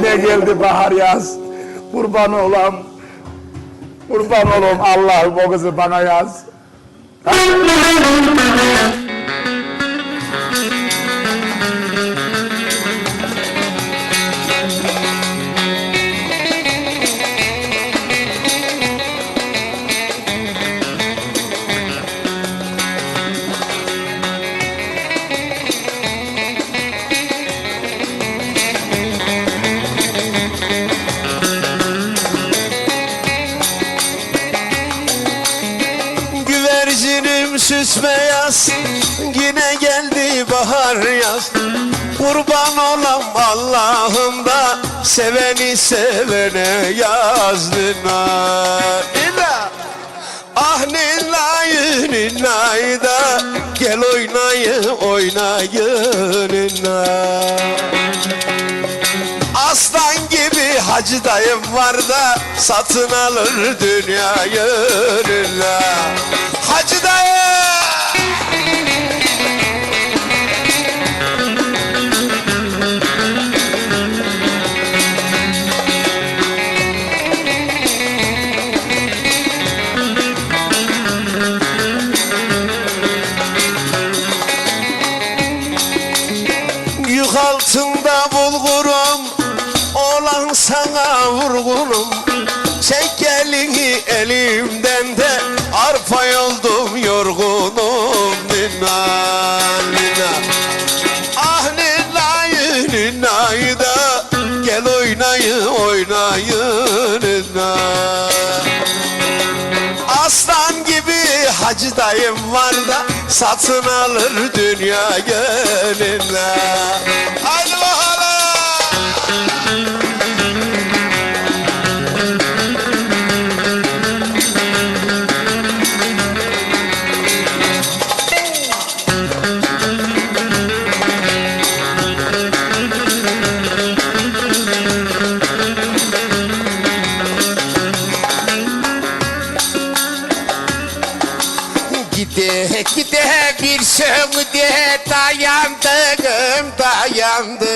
Yine geldi bahar yaz. Kurban olam. Kurban olam Allah'ım o kızı bana yaz. Güvercinim süs beyaz, yine geldi bahar yaz. Kurban olam Allah'ım da seveni sevene yaz nina. Ah ninayı ninayı da gel oynayı oynayı nina. Aslan gibi hacı dayım var da satın alır dünyayı nina. Hacı dayı! Yük altında bulgurum, olan sana vurgunum. Çek elini elimden de arpa yoldum yorgunum nina nina. Ah ninayı ninayı da gel oynayı oynayı nina. Aslan gibi hacı dayım var da satın alır dünya gönlüne. Haydi bakalım. Gide gide bir söğüde dayandım dayandım.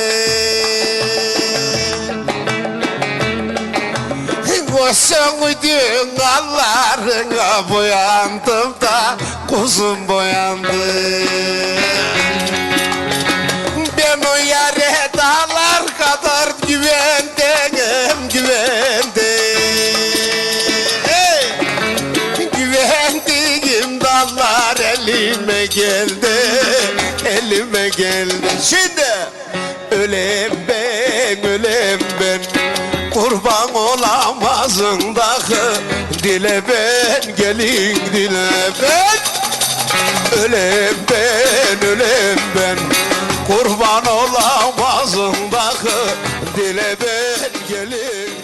O söğüdün allarına boyandım da kuzum boyandım. Ben o yare dağlar kadar güvendim güvendim. Güvendiğim dallar elime geldi, elime geldi. Şimdi ölem ben, kurban olamazın dahi. Dile ben, gelin dile ben. Ölem ben, kurban olamazın dahi. Dile ben, gelin